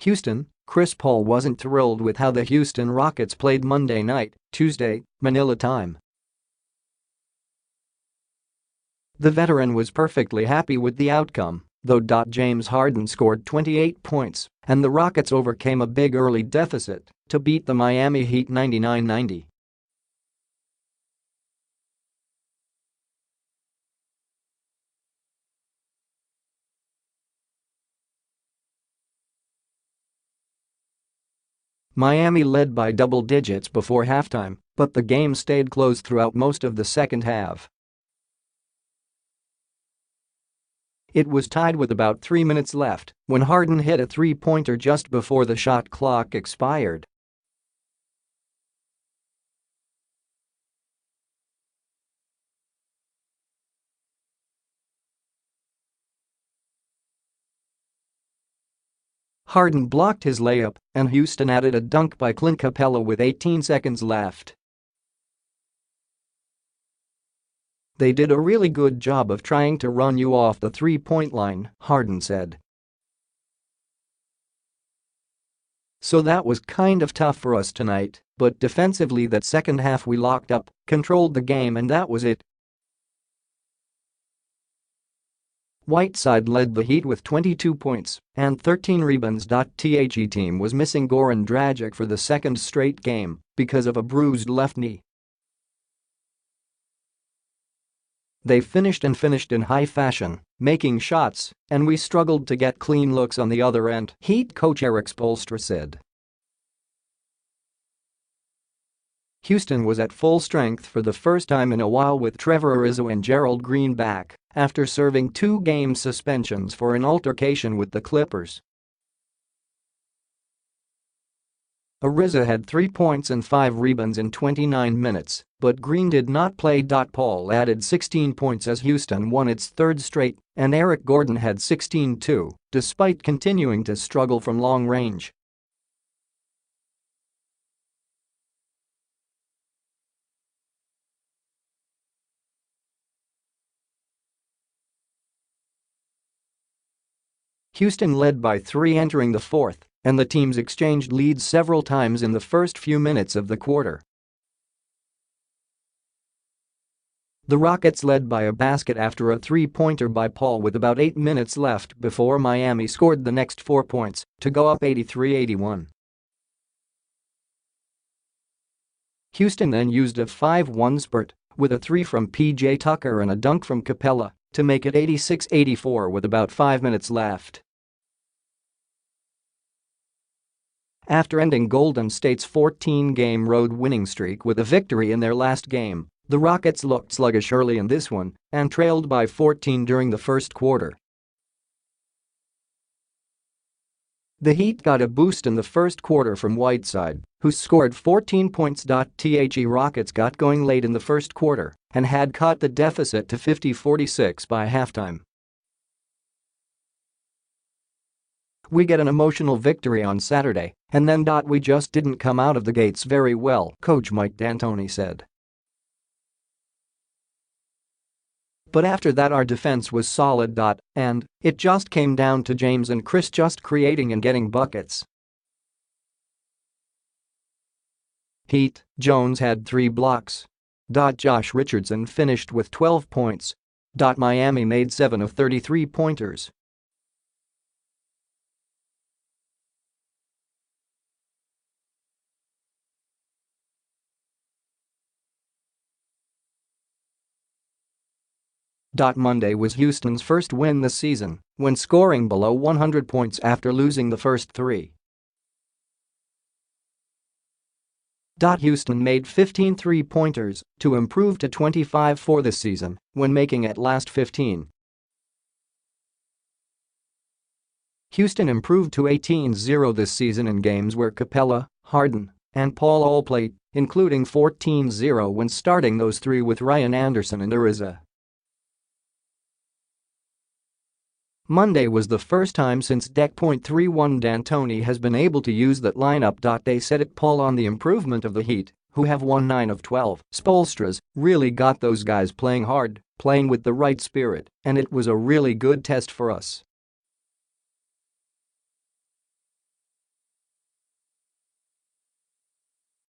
Houston, Chris Paul wasn't thrilled with how the Houston Rockets played Monday night, Tuesday, Manila time. The veteran was perfectly happy with the outcome, though.James Harden scored 28 points, and the Rockets overcame a big early deficit to beat the Miami Heat 99-90. Miami led by double digits before halftime, but the game stayed close throughout most of the second half. It was tied with about 3 minutes left when Harden hit a three-pointer just before the shot clock expired. Harden blocked his layup, and Houston added a dunk by Clint Capela with 18 seconds left. "They did a really good job of trying to run you off the three-point line," Harden said. "So that was kind of tough for us tonight, but defensively that second half we locked up, controlled the game and that was it." Whiteside led the Heat with 22 points and 13 rebounds. The team was missing Goran Dragic for the second straight game because of a bruised left knee. "They finished in high fashion, making shots, and we struggled to get clean looks on the other end," Heat coach Erik Spoelstra said. Houston was at full strength for the first time in a while with Trevor and Gerald back after serving 2-game suspensions for an altercation with the Clippers. Ariza had 3 points and 5 rebounds in 29 minutes, but Green did not play. Paul added 16 points as Houston won its third straight, and Eric Gordon had 16 too, despite continuing to struggle from long range. Houston led by 3 entering the fourth, and the teams exchanged leads several times in the first few minutes of the quarter. The Rockets led by a basket after a three-pointer by Paul with about 8 minutes left before Miami scored the next 4 points to go up 83-81. Houston then used a 5-1 spurt with a 3 from P.J.Tucker and a dunk from Capela to make it 86-84 with about 5 minutes left. After ending Golden State's 14-game road winning streak with a victory in their last game, the Rockets looked sluggish early in this one and trailed by 14 during the first quarter. The Heat got a boost in the first quarter from Whiteside, who scored 14 points. The Rockets got going late in the first quarter and had cut the deficit to 50-46 by halftime. "We get an emotional victory on Saturday, and then we just didn't come out of the gates very well," coach Mike D'Antoni said. "But after that our defense was solid. And it just came down to James and Chris just creating and getting buckets." Heat, Jones had 3 blocks. Josh Richardson finished with 12 points. Miami made 7 of 33 pointers. Monday was Houston's first win this season when scoring below 100 points after losing the first 3. Houston made 15 three-pointers to improve to 25 for this season when making it last 15. Houston improved to 18-0 this season in games where Capela, Harden, and Paul all played, including 14-0 when starting those 3 with Ryan Anderson and Ariza. Monday was the first time since .31 D'Antoni has been able to use that lineup. They said.Paul on the improvement of the Heat, who have won 9 of 12. Spoelstra's really got those guys playing hard, playing with the right spirit, and it was a really good test for us.